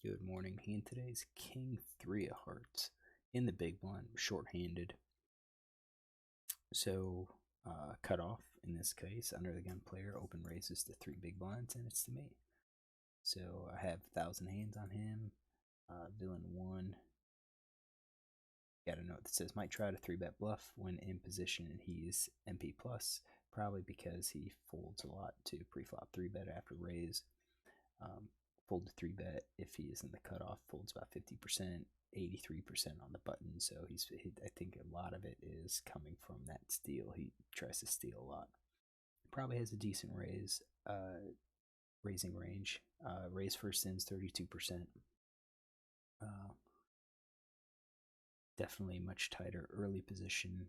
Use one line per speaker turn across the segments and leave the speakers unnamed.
Good morning. Hand today's King 3 of Hearts in the big blind, short-handed. So, cut off in this case, under the gun player, open raises to 3 big blinds, and it's to me. So, I have 1,000 hands on him. Villain 1. Got a note that says might try to 3-bet bluff when in position and he's MP plus, probably because he folds a lot to pre-flop 3-bet after raise. Fold to 3-bet if he is in the cutoff, folds about 50%, 83% on the button. So I think a lot of it is coming from that steal. He tries to steal a lot. Probably has a decent raising range. Raise first ins 32%. Definitely much tighter early position.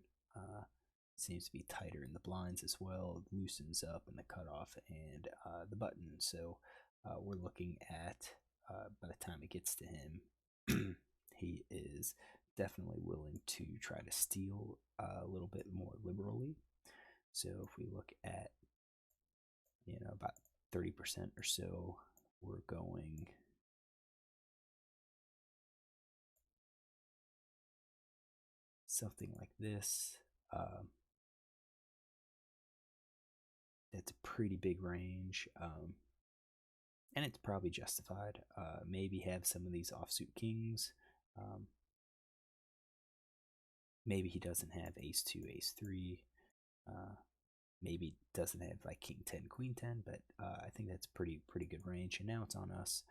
Seems to be tighter in the blinds as well. It loosens up in the cutoff and the button. So we're looking at, by the time it gets to him, he is definitely willing to try to steal a little bit more liberally. So if we look at, about 30% or so, we're going something like this. That's a pretty big range. And it's probably justified. Maybe have some of these offsuit kings. Maybe he doesn't have ace 2, ace 3. Maybe doesn't have like king 10, queen 10, but I think that's pretty good range. And now it's on us.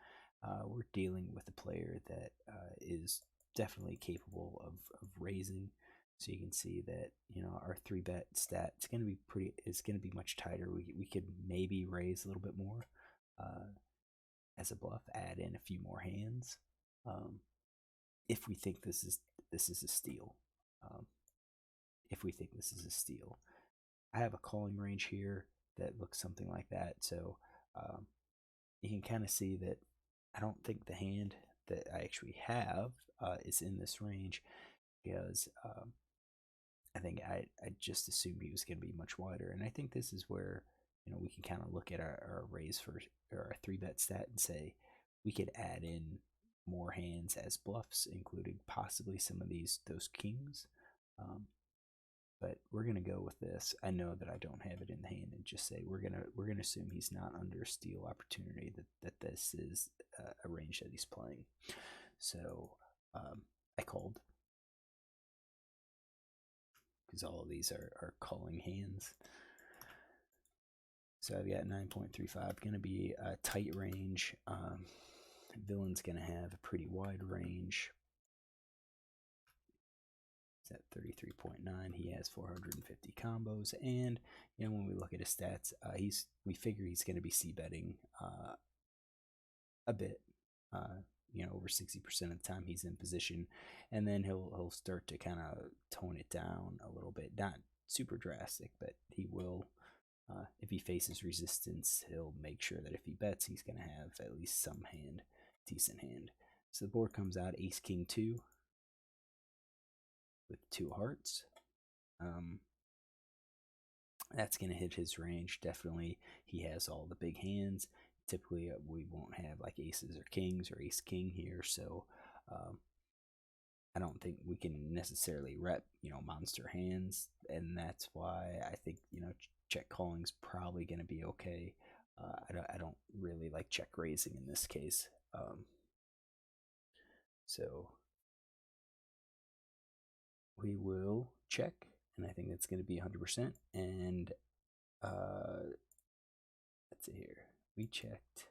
We're dealing with a player that is definitely capable of raising. So you can see that our 3-bet stat is going to be much tighter. We could maybe raise a little bit more as a bluff, add in a few more hands if we think this is a steal. If we think this is a steal, I have a calling range here that looks something like that. So you can kind of see that I don't think the hand that I actually have is in this range, because I think I just assumed he was going to be much wider. And I think this is where we can kind of look at our raise for our 3-bet stat and say we could add in more hands as bluffs, including possibly some of those kings. But we're gonna go with this. I know that I don't have it in the hand, and just say we're gonna assume he's not under a steal opportunity. That this is a range that he's playing. So I called, because all of these are calling hands. So I've got 9.35. Going to be a tight range. Villain's going to have a pretty wide range. It's at 33.9. He has 450 combos. And, when we look at his stats, we figure he's going to be c-betting a bit. Over 60% of the time he's in position. And then he'll start to kind of tone it down a little bit. Not super drastic, but he will. If he faces resistance, he'll make sure that if he bets, he's going to have at least some decent hand. So the board comes out ace king 2 with 2 hearts. That's going to hit his range. Definitely, he has all the big hands. Typically, we won't have like aces or kings or ace king here, so I don't think we can necessarily rep monster hands, and that's why I think check calling's probably going to be okay. I don't really like check raising in this case. So we will check, and I think that's going to be 100%. And let's see here. We checked,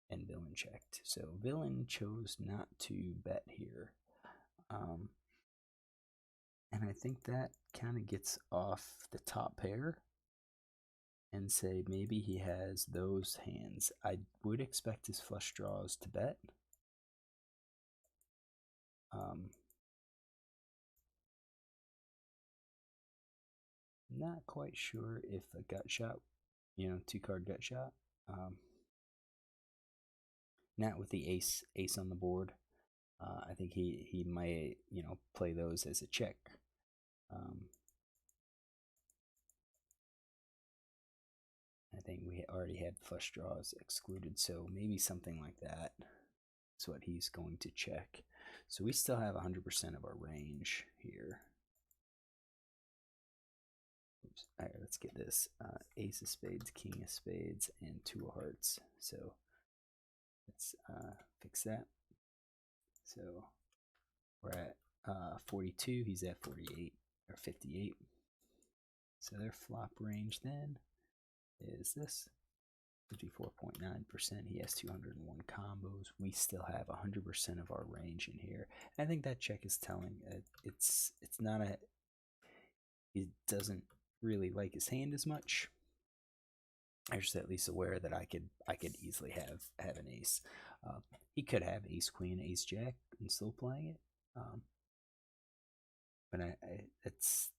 and villain checked. So villain chose not to bet here. And I think that kind of gets off the top pair and say maybe he has those hands. I would expect his flush draws to bet. Not quite sure if a gut shot, 2-card gut shot. Not with the ace on the board. I think he might play those as a check. I think we already had flush draws excluded, so maybe something like that. is what he's going to check. So we still have 100% of our range here. Oops. All right, let's get this. Ace of spades, king of spades, and two of hearts. So let's fix that. So we're at 42. He's at 48 or 58. So their flop range then is this 54.9%. He has 201 combos. We still have 100% of our range in here. I think that check is telling. It's not a. He doesn't really like his hand as much. I'm just at least aware that I could easily have an ace. He could have ace queen, ace jack, and still playing it. But it's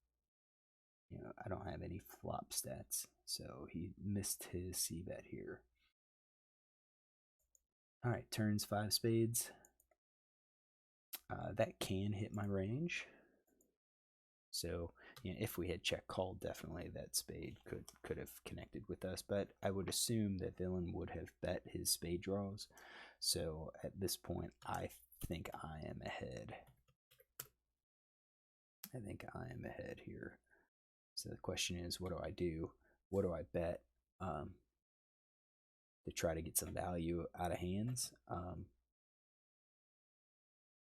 I don't have any flop stats, so he missed his c bet here. All right, turns 5 spades. That can hit my range. So if we had check called, definitely that spade could have connected with us. But I would assume that villain would have bet his spade draws. So at this point, I think I am ahead. I think I am ahead here. So the question is, what do I do? What do I bet to try to get some value out of hands?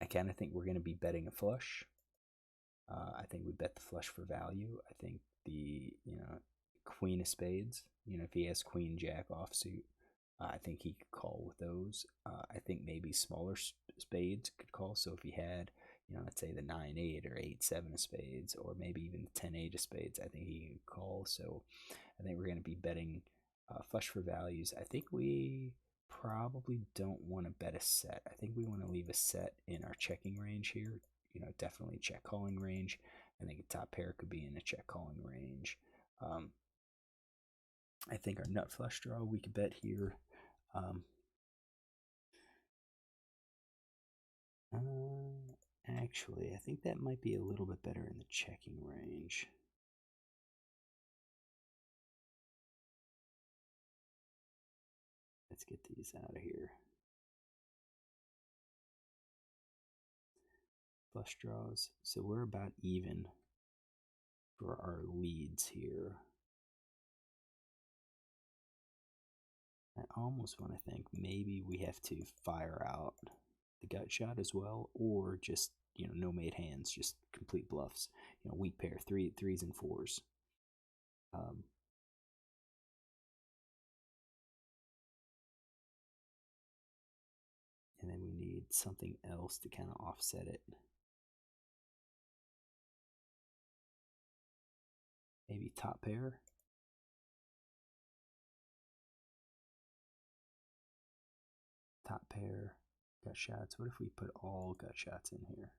I kind of think we're going to be betting a flush. I think we bet the flush for value. I think the queen of spades. If he has queen jack offsuit, I think he could call with those. I think maybe smaller spades could call. So if he had let's say the 9-8 or 8-7 of spades, or maybe even the 10-8 of spades, I think he could call. So I think we're going to be betting flush for values. I think we probably don't want to bet a set. I think we want to leave a set in our checking range here. Definitely check calling range. I think a top pair could be in a check calling range. I think our nut flush draw we could bet here. Actually, I think that might be a little bit better in the checking range. Let's get these out of here. Flush draws. So we're about even for our leads here. I almost want to think maybe we have to fire out the gut shot as well, or just no made hands, just complete bluffs. Weak pair, threes and fours. And then we need something else to kind of offset it. Maybe top pair. Top pair, gut shots. What if we put all gut shots in here?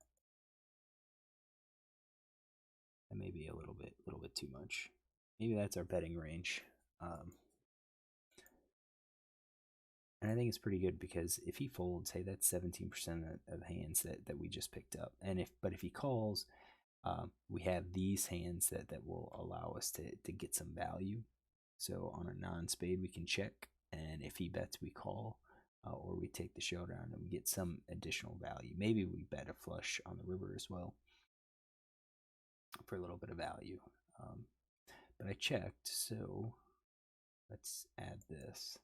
That may be a little bit too much. Maybe that's our betting range. And I think it's pretty good because if he folds, hey, that's 17% of hands that we just picked up. And if he calls, we have these hands that will allow us to get some value. So on a non-spade, we can check, and if he bets, we call, or we take the showdown and we get some additional value. Maybe we bet a flush on the river as well for a little bit of value. But I checked, so let's add this.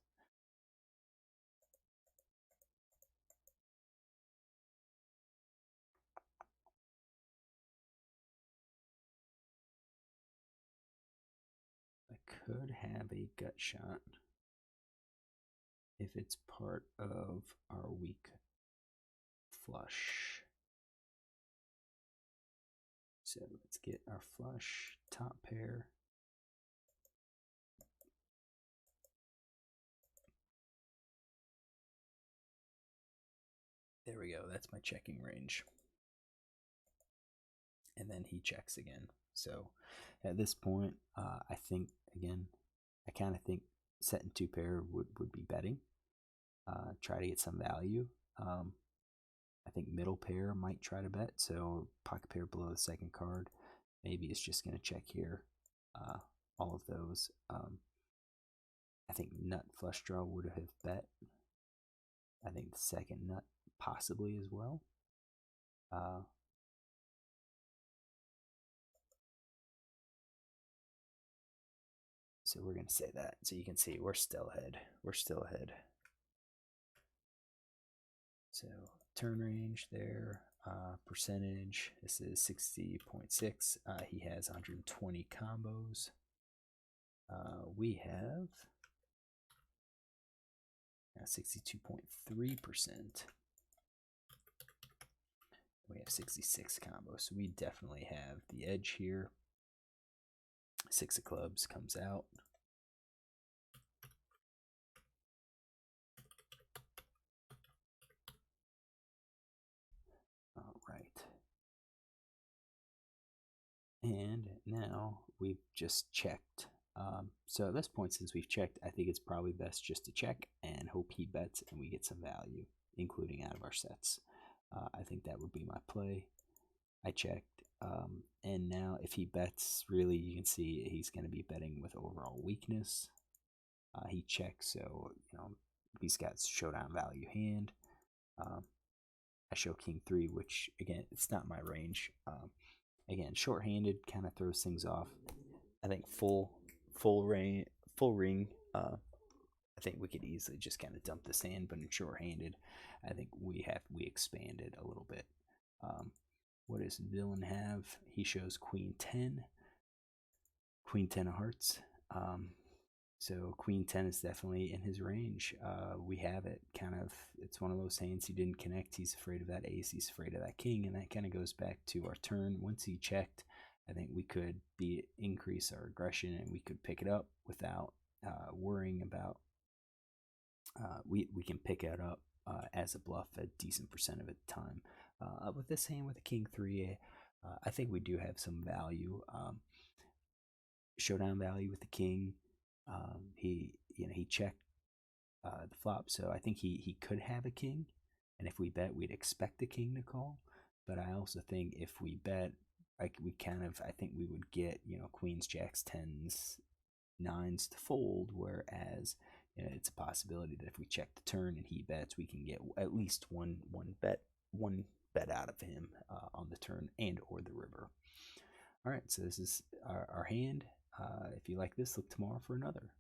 I could have a gut shot if it's part of our weak flush. So let's get our flush, top pair. There we go, that's my checking range. And then he checks again. So at this point, I think, again, I kind of think setting two pair would be betting. Try to get some value. I think middle pair might try to bet. So pocket pair below the second card. Maybe it's just going to check here. All of those. I think nut flush draw would have bet. I think the second nut possibly as well. Uh, so we're going to say that. So you can see we're still ahead. We're still ahead. So turn range there, percentage, this is 60.6. He has 120 combos. We have 62.3%. We have 66 combos, so we definitely have the edge here. Six of clubs comes out. All right. And now we've just checked. So at this point, since we've checked, I think it's probably best just to check and hope he bets and we get some value, including out of our sets. I think that would be my play. I checked, and now if he bets, really, you can see he's going to be betting with overall weakness. He checks, so he's got showdown value hand. I show king 3, which again, it's not my range. Again, short-handed kind of throws things off. I think full ring. I think we could easily just kind of dump this hand, but in short-handed, I think we expanded a little bit. What does villain have? He shows queen 10 of hearts. So queen 10 is definitely in his range. We have it kind of, it's one of those hands he didn't connect. He's afraid of that ace, he's afraid of that king, and that kind of goes back to our turn. Once he checked, I think we could increase our aggression and we could pick it up without worrying about, we can pick it up as a bluff a decent percent of the time. With this hand with the king 3, I think we do have some value. Showdown value with the king. He checked the flop, so I think he could have a king, and if we bet, we'd expect the king to call. But I also think if we bet, like I think we would get queens, jacks, tens, nines to fold, whereas it's a possibility that if we check the turn and he bets, we can get at least one bet out of him on the turn and or the river. All right, so this is our hand. If you like this, look tomorrow for another.